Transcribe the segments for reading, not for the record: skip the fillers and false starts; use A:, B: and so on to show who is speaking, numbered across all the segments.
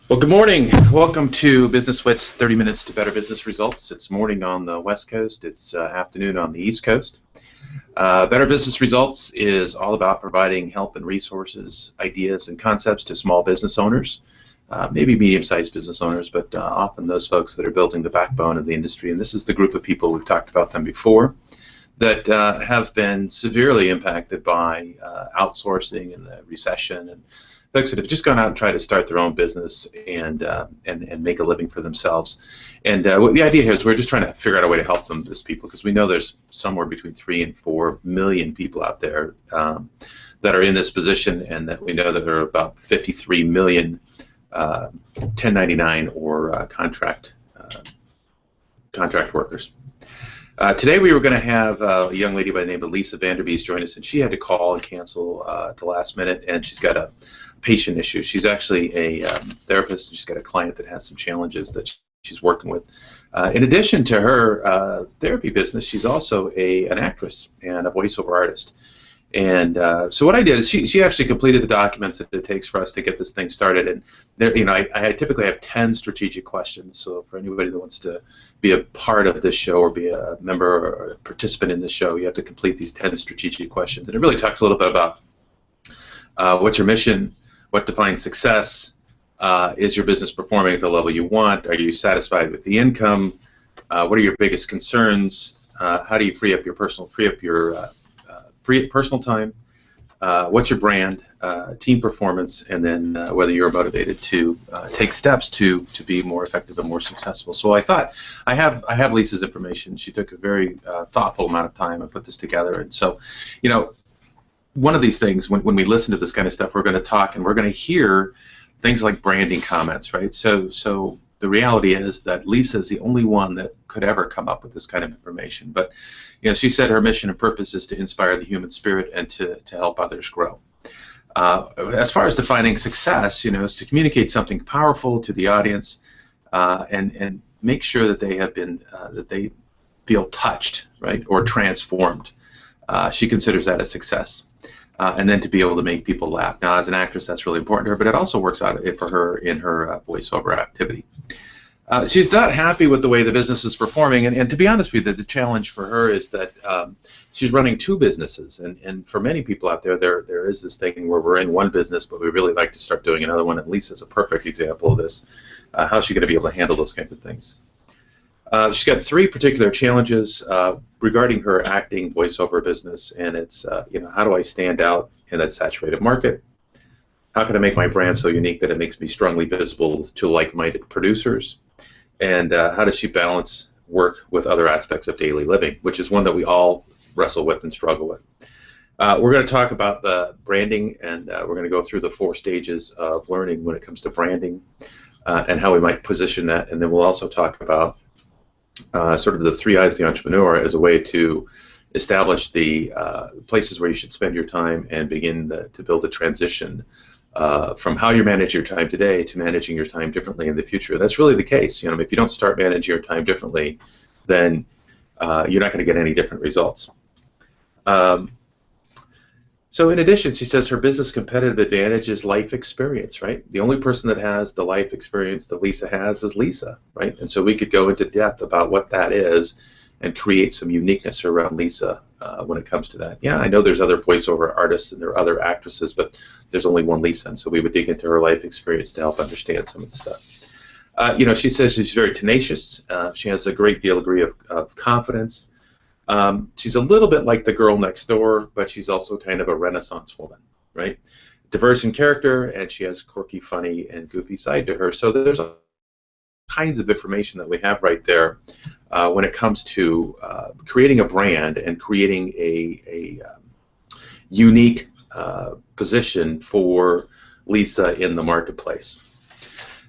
A: Well, good morning. Welcome to Business Wit's 30 Minutes to Better Business Results. It's morning on the West Coast. It's afternoon on the East Coast. Better Business Results is all about providing help and resources, ideas, and concepts to small business owners, maybe medium-sized business owners, but often those folks that are building the backbone of the industry. And this is the group of people, we've talked about them before, that have been severely impacted by outsourcing and the recession, and folks that have just gone out and tried to start their own business and make a living for themselves. And what the idea here is we're just trying to figure out a way to help them, these people, because we know there's somewhere between 3 and 4 million people out there that are in this position, and that we know that there are about 53 million 1099 or contract workers. Today we were going to have a young lady by the name of Lisa Derbies join us, and she had to call and cancel at the last minute, and she's got a patient issue. She's actually a therapist, and she's got a client that has some challenges that she's working with. In addition to her therapy business, she's also an actress and a voiceover artist. And so what I did is she actually completed the documents that it takes for us to get this thing started. And there, I typically have 10 strategic questions. So for anybody that wants to be a part of this show or be a member or a participant in this show, you have to complete these 10 strategic questions. And it really talks a little bit about what's your mission, what defines success, is your business performing at the level you want, are you satisfied with the income, what are your biggest concerns, how do you free up your personal time, what's your brand, team performance, and then whether you're motivated to take steps to be more effective and more successful. So I thought I have Lisa's information. She took a very thoughtful amount of time and put this together. And so, one of these things, when we listen to this kind of stuff, we're going to talk and we're going to hear things like branding comments, right? So the reality is that Lisa is the only one that could ever come up with this kind of information. But she said her mission and purpose is to inspire the human spirit and to help others grow. As far as defining success, is to communicate something powerful to the audience and make sure that they have been that they feel touched, right, or transformed. She considers that a success. And then to be able to make people laugh. Now, as an actress, that's really important to her, but it also works out for her in her voiceover activity. She's not happy with the way the business is performing, and to be honest with you, the challenge for her is that she's running 2 businesses, and for many people out there, there is this thing where we're in one business, but we really like to start doing another one, and Lisa's a perfect example of this. How's she going to be able to handle those kinds of things? She's got 3 particular challenges regarding her acting voiceover business, and it's how do I stand out in that saturated market? How can I make my brand so unique that it makes me strongly visible to like-minded producers? And how does she balance work with other aspects of daily living, which is one that we all wrestle with and struggle with. We're going to talk about the branding, and we're going to go through the 4 stages of learning when it comes to branding and how we might position that, and then we'll also talk about sort of the 3 I's of the entrepreneur as a way to establish the places where you should spend your time and begin to build a transition from how you manage your time today to managing your time differently in the future. That's really the case. If you don't start managing your time differently, then you're not going to get any different results. So in addition, she says her business competitive advantage is life experience, right? The only person that has the life experience that Lisa has is Lisa, right? And so we could go into depth about what that is and create some uniqueness around Lisa when it comes to that. Yeah, I know there's other voiceover artists and there are other actresses, but there's only one Lisa, and so we would dig into her life experience to help understand some of the stuff. She says she's very tenacious. She has a great degree of confidence. She's a little bit like the girl next door, but she's also kind of a Renaissance woman, right? Diverse in character, and she has quirky, funny, and goofy side to her. So there's all kinds of information that we have right there when it comes to creating a brand and creating a unique position for Lisa in the marketplace.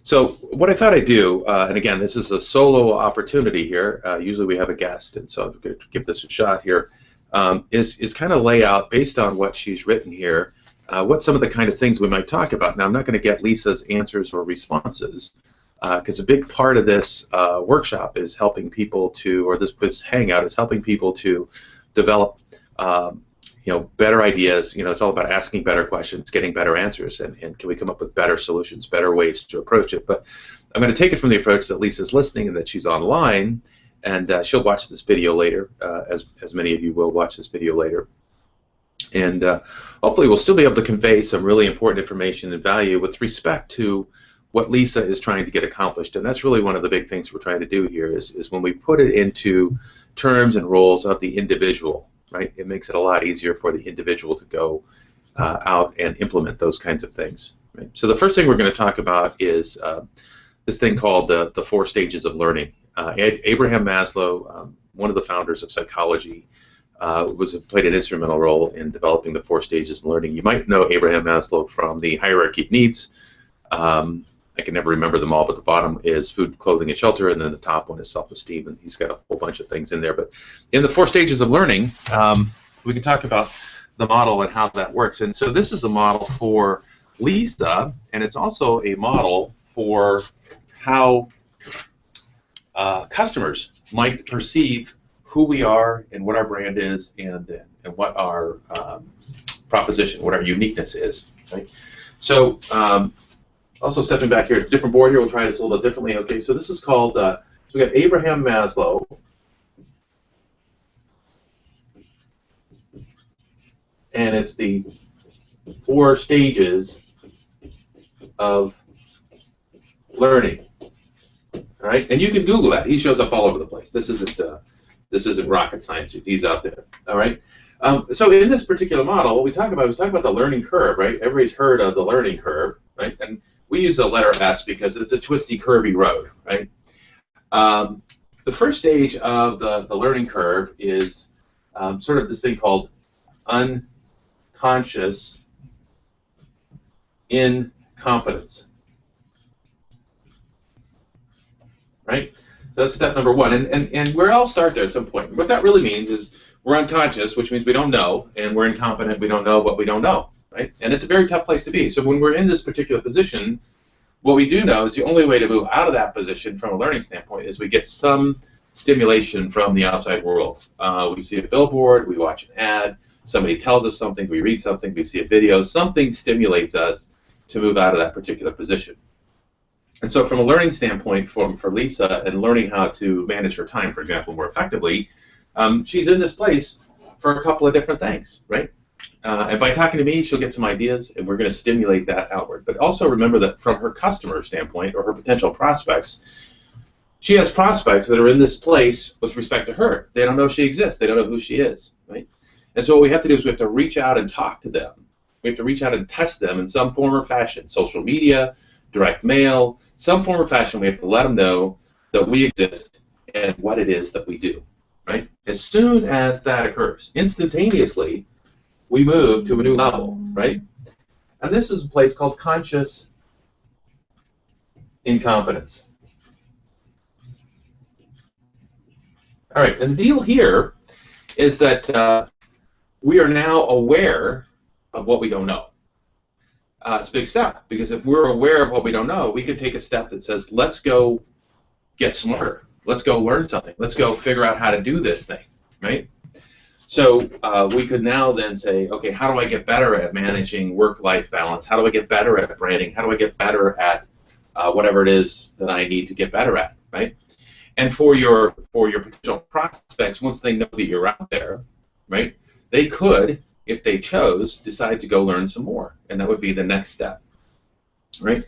A: So what I thought I'd do, and again, this is a solo opportunity here. Usually we have a guest, and so I'm going to give this a shot here. Is kind of lay out, based on what she's written here, what some of the kind of things we might talk about. Now, I'm not going to get Lisa's answers or responses, because a big part of this workshop is helping people to, or this hangout is helping people to develop better ideas. It's all about asking better questions, getting better answers, and can we come up with better solutions, better ways to approach it. But I'm going to take it from the approach that Lisa's listening and that she's online, and she'll watch this video later, as many of you will watch this video later. And hopefully we'll still be able to convey some really important information and value with respect to what Lisa is trying to get accomplished. And that's really one of the big things we're trying to do here is when we put it into terms and roles of the individual, right? It makes it a lot easier for the individual to go out and implement those kinds of things. Right? So the first thing we're going to talk about is this thing called the 4 stages of learning. Abraham Maslow, one of the founders of psychology, played an instrumental role in developing the 4 stages of learning. You might know Abraham Maslow from the hierarchy of needs. I can never remember them all, but the bottom is food, clothing, and shelter, and then the top one is self-esteem, and he's got a whole bunch of things in there. But in the 4 stages of learning, we can talk about the model and how that works. And so this is a model for Lisa, and it's also a model for how customers might perceive who we are and what our brand is and what our proposition, what our uniqueness is. Right? So also stepping back here, different board here, we'll try this a little bit differently. Okay, so this is called, so we got Abraham Maslow. And it's the 4 stages of learning. All right, and you can Google that. He shows up all over the place. This isn't rocket science. He's out there. All right. So in this particular model, what we talk about is the learning curve, right? Everybody's heard of the learning curve, right? And we use the letter S because it's a twisty, curvy road, right? The first stage of the learning curve is sort of this thing called unconscious incompetence, right? So that's step number 1, and we'll all start there at some point. What that really means is we're unconscious, which means we don't know, and we're incompetent, we don't know what we don't know, right? And it's a very tough place to be. So when we're in this particular position, what we do know is the only way to move out of that position from a learning standpoint is we get some stimulation from the outside world. We see a billboard, we watch an ad, somebody tells us something, we read something, we see a video, something stimulates us to move out of that particular position. And so from a learning standpoint for Lisa and learning how to manage her time, for example, more effectively, she's in this place for a couple of different things, right? And by talking to me, she'll get some ideas, and we're going to stimulate that outward. But also remember that from her customer standpoint or her potential prospects, she has prospects that are in this place with respect to her. They don't know she exists. They don't know who she is, right? And so what we have to do is we have to reach out and talk to them. We have to reach out and touch them in some form or fashion, social media, direct mail, some form or fashion. We have to let them know that we exist and what it is that we do, right? As soon as that occurs, instantaneously, we move to a new level, right? And this is a place called conscious incompetence. All right, and the deal here is that we are now aware of what we don't know. It's a big step, because if we're aware of what we don't know, we can take a step that says, let's go get smarter. Let's go learn something. Let's go figure out how to do this thing, right? So we could now then say, okay, how do I get better at managing work-life balance? How do I get better at branding? How do I get better at whatever it is that I need to get better at, right? And for your potential prospects, once they know that you're out there, right, they could, if they chose, decide to go learn some more, and that would be the next step, right?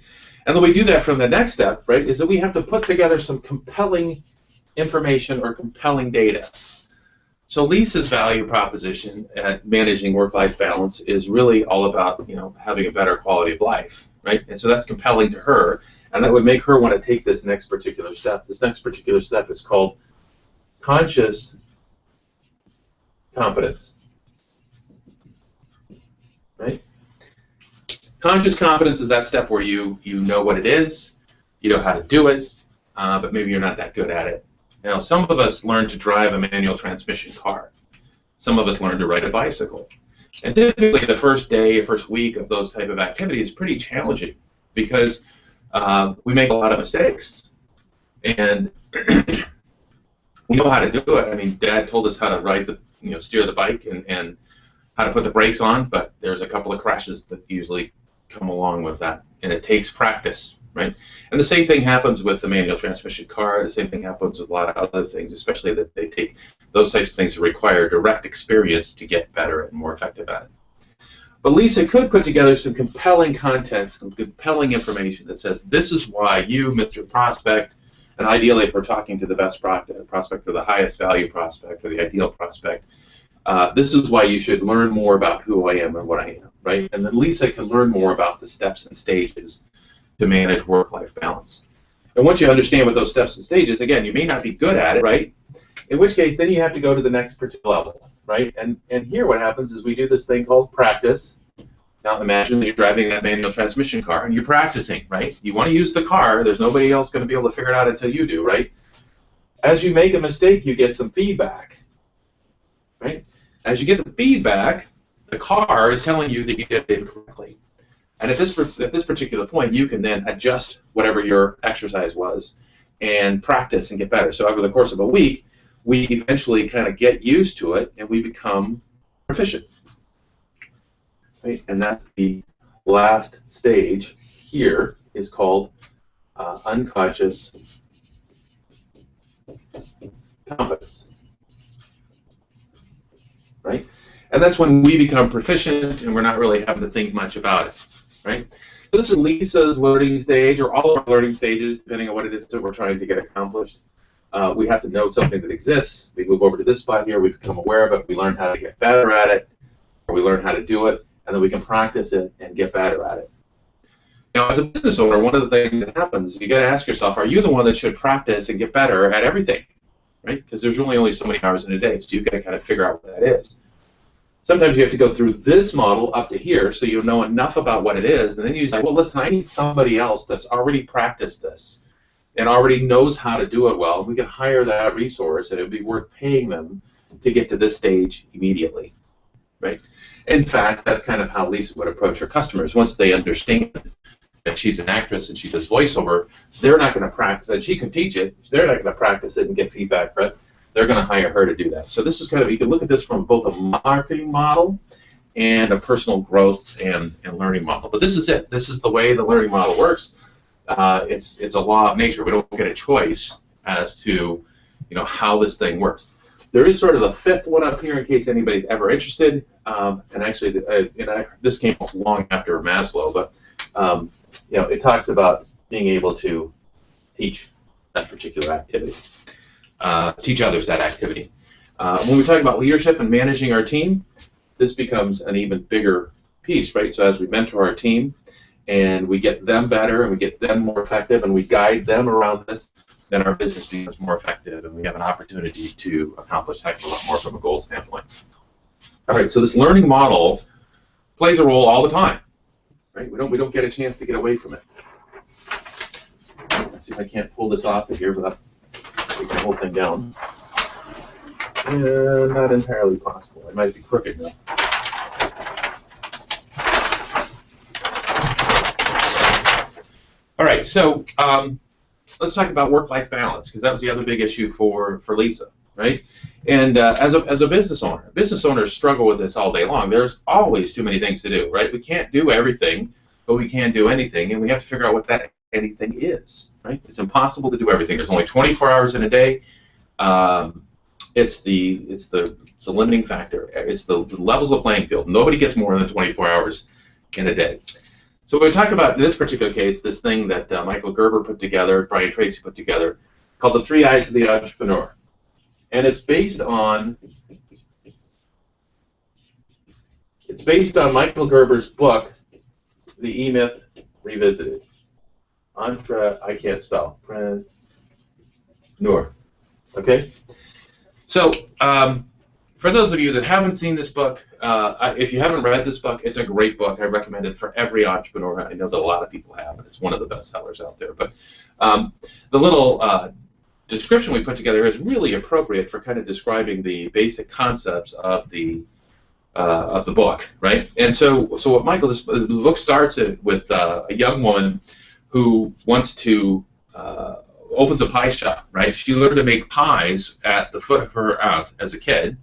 A: And the way we do that from the next step, right, is that we have to put together some compelling information or compelling data. So Lisa's value proposition at managing work-life balance is really all about, having a better quality of life, right? And so that's compelling to her, and that would make her want to take this next particular step. This next particular step is called conscious competence, right? Conscious competence is that step where you know what it is, you know how to do it, but maybe you're not that good at it. Some of us learn to drive a manual transmission car. Some of us learn to ride a bicycle. And typically the first day, first week of those type of activities is pretty challenging because we make a lot of mistakes. And we know how to do it. I mean, Dad told us how to ride steer the bike and how to put the brakes on, but there's a couple of crashes that usually come along with that, and it takes practice, right? And the same thing happens with the manual transmission car. The same thing happens with a lot of other things, especially that they take those types of things that require direct experience to get better and more effective at it. But Lisa could put together some compelling content, some compelling information that says this is why you, Mr. Prospect, and ideally if we're talking to the best prospect or the highest value prospect or the ideal prospect, this is why you should learn more about who I am and what I am, right? And then Lisa can learn more about the steps and stages to manage work-life balance. And once you understand what those steps and stages, again, you may not be good at it, right? In which case, then you have to go to the next level, right? And here what happens is we do this thing called practice. Now imagine that you're driving that manual transmission car and you're practicing, right? You want to use the car. There's nobody else going to be able to figure it out until you do, right? As you make a mistake, you get some feedback, right? As you get the feedback, the car is telling you that you did it incorrectly. And at this particular point, you can then adjust whatever your exercise was and practice and get better. So over the course of a week, we eventually kind of get used to it and we become proficient. Right? And that's the last stage here is called unconscious competence. Right? And that's when we become proficient and we're not really having to think much about it. Right? So this is Lisa's learning stage, or all of our learning stages, depending on what it is that we're trying to get accomplished. We have to know something that exists. We move over to this spot here. We become aware of it. We learn how to get better at it, or we learn how to do it, and then we can practice it and get better at it. Now, as a business owner, one of the things that happens is you got to ask yourself, are you the one that should practice and get better at everything? Right? Because there's really only so many hours in a day, so you've got to kind of figure out what that is. Sometimes you have to go through this model up to here so you know enough about what it is, and then you say, well, listen, I need somebody else that's already practiced this and already knows how to do it well. We can hire that resource, and it would be worth paying them to get to this stage immediately, right? In fact, that's kind of how Lisa would approach her customers. Once they understand that she's an actress and she does voiceover, they're not going to practice it. She can teach it. They're not going to practice it and get feedback for it. They're going to hire her to do that. So this is kind of, you can look at this from both a marketing model and a personal growth and learning model. But this is it. This is the way the learning model works. It's a law of nature. We don't get a choice as to how this thing works. There is sort of a fifth one up here in case anybody's ever interested. And actually, this came long after Maslow, but it talks about being able to teach that particular activity. Teach others that activity. When we talk about leadership and managing our team, this becomes an even bigger piece, right? So as we mentor our team and we get them better and we get them more effective and we guide them around this, then our business becomes more effective and we have an opportunity to accomplish a heck of a lot more from a goal standpoint. All right, so this learning model plays a role all the time, right? We don't get a chance to get away from it. Let's see if I can't pull this off of here without taking the whole thing down. Not entirely possible. It might be crooked now. All right, so let's talk about work-life balance, because that was the other big issue for Lisa, right? And as a business owner, business owners struggle with this all day long. There's always too many things to do, right? We can't do everything, but we can do anything, and we have to figure out what that anything is, right? It's impossible to do everything. There's only 24 hours in a day. It's the limiting factor. It's the levels of playing field. Nobody gets more than 24 hours in a day. So when we talk about, in this particular case, this thing that Michael Gerber put together, Brian Tracy put together, called the 3 Eyes of the Entrepreneur. And it's based on Michael Gerber's book, The E-Myth Revisited. I can't spell. Entrepreneur. Okay? So, for those of you that haven't seen this book, if you haven't read this book, it's a great book. I recommend it for every entrepreneur. I know that a lot of people have, and it's one of the best sellers out there. But the little description we put together is really appropriate for kind of describing the basic concepts of the book, right? And so what Michael, the book starts with a young woman who wants to opens a pie shop, right? She learned to make pies at the foot of her aunt as a kid,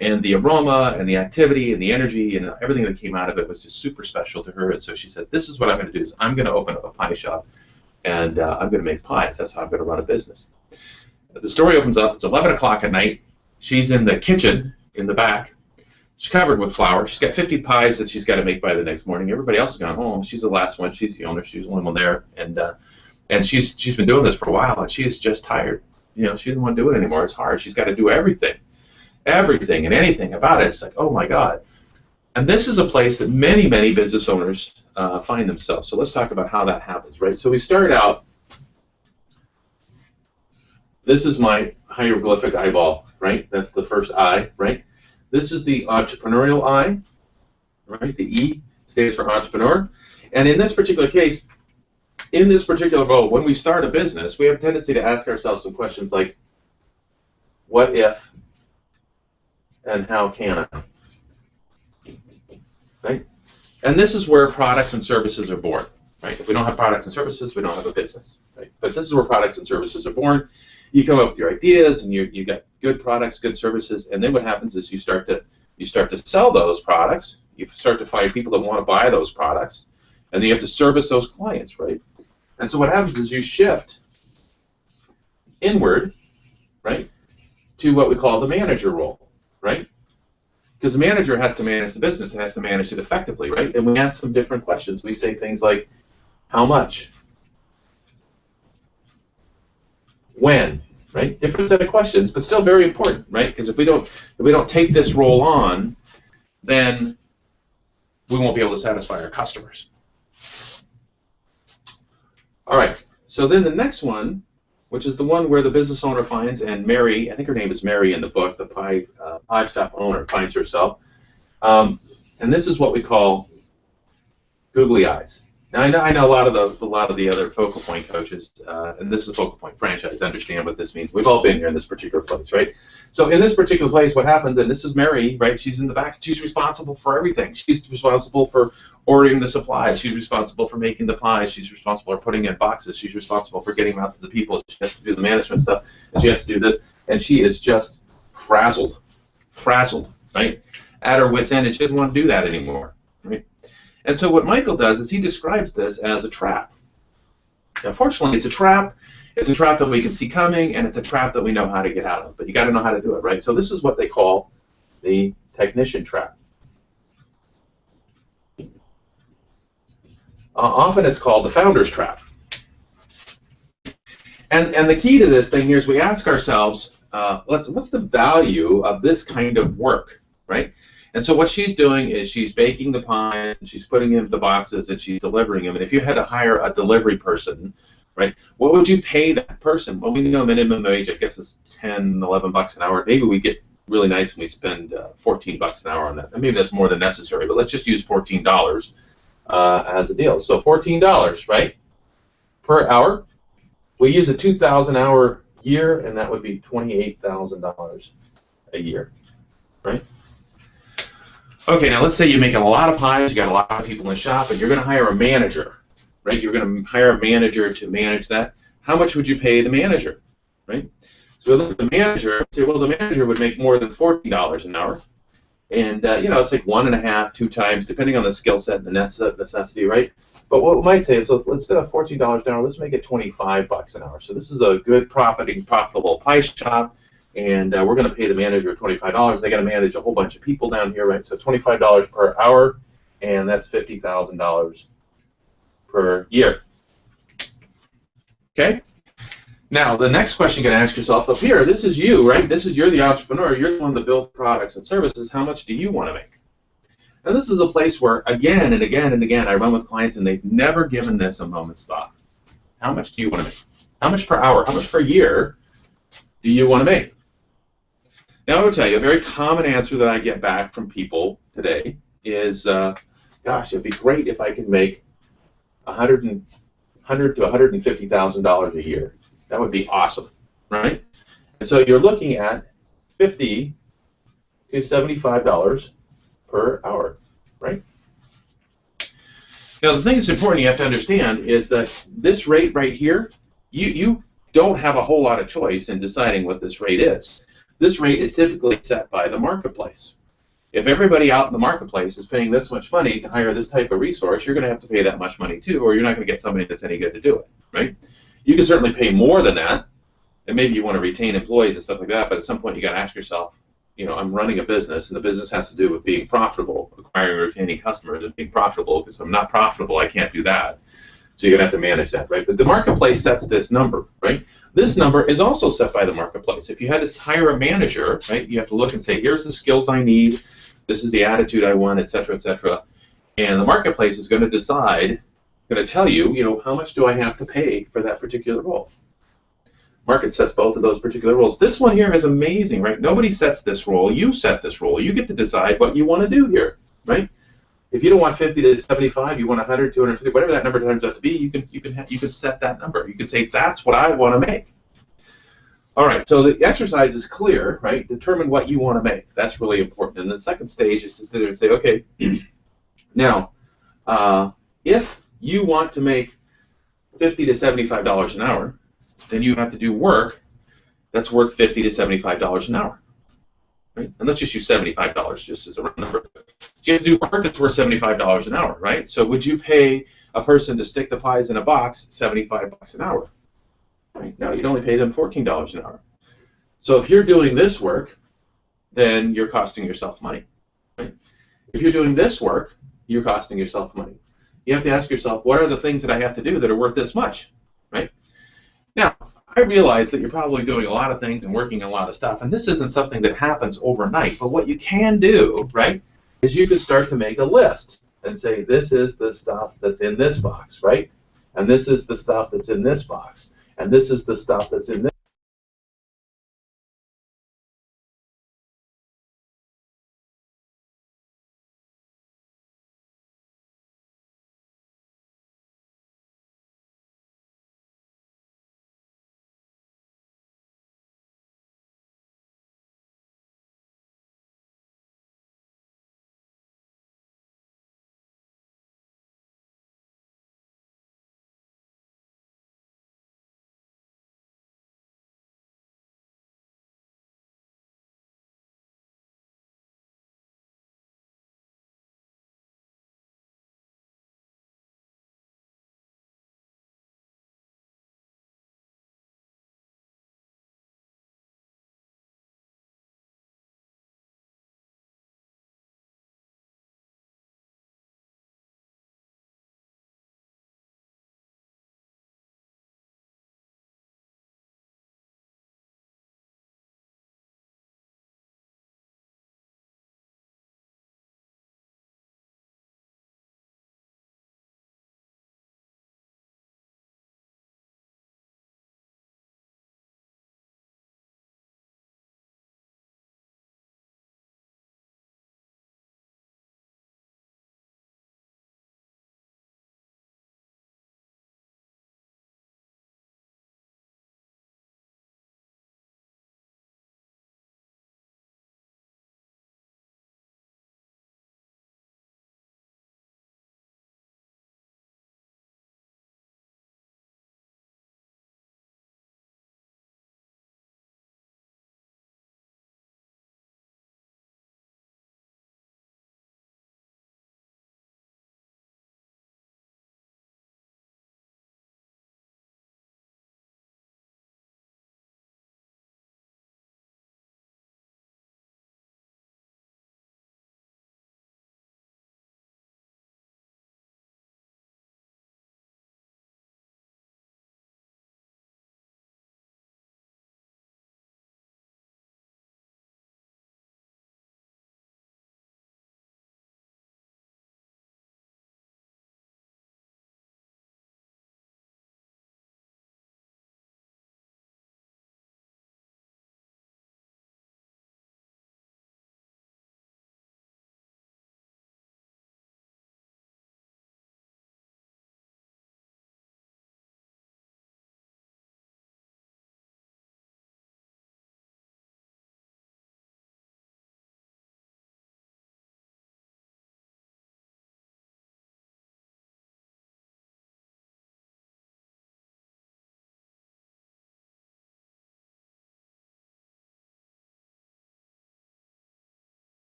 A: And the aroma and the activity and the energy and everything that came out of it was just super special to her. And so she said, this is what I'm going to do. Is I'm going to open up a pie shop, and I'm going to make pies. That's how I'm going to run a business. The story opens up. It's 11 o'clock at night. She's in the kitchen in the back. She's covered with flour. She's got 50 pies that she's got to make by the next morning. Everybody else has gone home. She's the last one. She's the owner. She's the only one there. And she's been doing this for a while, and she is just tired. You know, she doesn't want to do it anymore. It's hard. She's got to do everything and anything about it. It's like, oh my God. And this is a place that many, many business owners find themselves. So let's talk about how that happens, right? So we start out. This is my hieroglyphic eyeball, right? That's the first eye, right? This is the entrepreneurial eye, right? The E stands for entrepreneur. And in this particular case, in this particular role, when we start a business, we have a tendency to ask ourselves some questions like, what if and how can I? Right? And this is where products and services are born, right? If we don't have products and services, we don't have a business, right? But this is where products and services are born. You come up with your ideas, and you got good products, good services, and then what happens is you start to sell those products. You start to find people that want to buy those products, and then you have to service those clients, right? And so what happens is you shift inward, right, to what we call the manager role, right? Because the manager has to manage the business and has to manage it effectively, right? And we ask some different questions. We say things like, how much? When, right? Different set of questions, but still very important, right? Because if we don't take this role on, then we won't be able to satisfy our customers. All right. So then the next one, which is the one where the business owner finds, and Mary, I think her name is Mary in the book, the pie shop owner finds herself, and this is what we call googly eyes. Now I know a lot of the other focal point coaches, and this is focal point franchise, understand what this means. We've all been here in this particular place, right? So in this particular place, what happens, and this is Mary, right? She's in the back. She's responsible for everything. She's responsible for ordering the supplies. She's responsible for making the pies. She's responsible for putting in boxes. She's responsible for getting them out to the people. She has to do the management stuff, and she has to do this, and she is just frazzled, right? At her wit's end, and she doesn't want to do that anymore, right? And so what Michael does is he describes this as a trap. Now, fortunately, it's a trap. It's a trap that we can see coming, and it's a trap that we know how to get out of. But you got to know how to do it, right? So this is what they call the technician trap. Often it's called the founder's trap. And the key to this thing here is we ask ourselves, what's the value of this kind of work, right? And so what she's doing is she's baking the pies, and she's putting them in the boxes, and she's delivering them. And if you had to hire a delivery person, right, what would you pay that person? Well, we know minimum wage, I guess, is $10, $11 an hour. Maybe we get really nice and we spend $14 an hour on that. And maybe that's more than necessary, but let's just use $14 as a deal. So $14, right, per hour. We use a 2,000 hour year, and that would be $28,000 a year, right? Okay, now let's say you're making a lot of pies, you got a lot of people in the shop, and you're going to hire a manager, right? You're going to hire a manager to manage that. How much would you pay the manager, right? So we look at the manager and say, well, the manager would make more than $40 an hour, and you know, it's like 1.5, 2 times, depending on the skill set and the necessity, right? But what we might say is, so instead of $14 an hour, let's make it $25 an hour. So this is a good, profitable pie shop. And we're going to pay the manager $25. They got to manage a whole bunch of people down here, right? So $25 per hour, and that's $50,000 per year. Okay. Now the next question you got to ask yourself up here. This is you, right? You're the entrepreneur. You're the one that builds products and services. How much do you want to make? And this is a place where again and again and again I run with clients, and they've never given this a moment's thought. How much do you want to make? How much per hour? How much per year do you want to make? Now, I will tell you, a very common answer that I get back from people today is, gosh, it'd be great if I could make $100,000 to $150,000 a year. That would be awesome, right? And so you're looking at $50 to $75 per hour, right? Now, the thing that's important you have to understand is that this rate right here, you don't have a whole lot of choice in deciding what this rate is. This rate is typically set by the marketplace. If everybody out in the marketplace is paying this much money to hire this type of resource, you're going to have to pay that much money too, or you're not going to get somebody that's any good to do it, right? You can certainly pay more than that, and maybe you want to retain employees and stuff like that, but at some point you got to ask yourself, you know, I'm running a business, and the business has to do with being profitable, acquiring and retaining customers and being profitable, because if I'm not profitable, I can't do that. So you're going to have to manage that, right? But the marketplace sets this number, right? This number is also set by the marketplace. If you had to hire a manager, right, you have to look and say, here's the skills I need, this is the attitude I want, et cetera, et cetera. And the marketplace is going to decide, going to tell you, you know, how much do I have to pay for that particular role? Market sets both of those particular roles. This one here is amazing, right? Nobody sets this role. You set this role. You get to decide what you want to do here, right? If you don't want 50 to 75, you want 100, 250, whatever that number turns out to be, you can set that number. You can say that's what I want to make. All right, so the exercise is clear, right? Determine what you want to make. That's really important. And the second stage is to sit there and say, okay, now, if you want to make $50 to $75 an hour, then you have to do work that's worth $50 to $75 an hour. Right? And let's just use $75 just as a round number. So you have to do work that's worth $75 an hour, right? So would you pay a person to stick the pies in a box $75 an hour? Right? No, you'd only pay them $14 an hour. So if you're doing this work, then you're costing yourself money. Right? If you're doing this work, you're costing yourself money. You have to ask yourself, what are the things that I have to do that are worth this much? Right? Now, I realize that you're probably doing a lot of things and working a lot of stuff, and this isn't something that happens overnight, but what you can do, right, is you can start to make a list and say, this is the stuff that's in this box, right? And this is the stuff that's in this box. And this is the stuff that's in this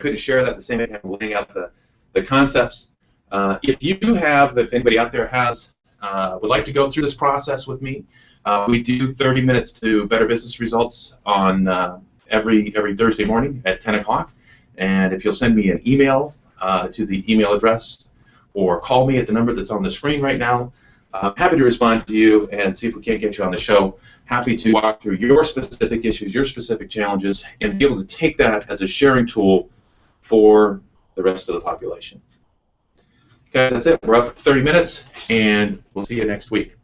A: couldn't share that the same way, kind of laying out the concepts. If anybody out there would like to go through this process with me, we do 30 minutes to better business results on every Thursday morning at 10 o'clock. And if you'll send me an email to the email address or call me at the number that's on the screen right now, I'm happy to respond to you and see if we can't get you on the show. Happy to walk through your specific issues, your specific challenges, and be able to take that as a sharing tool for the rest of the population. Guys, that's it. We're up 30 minutes, and we'll see you next week.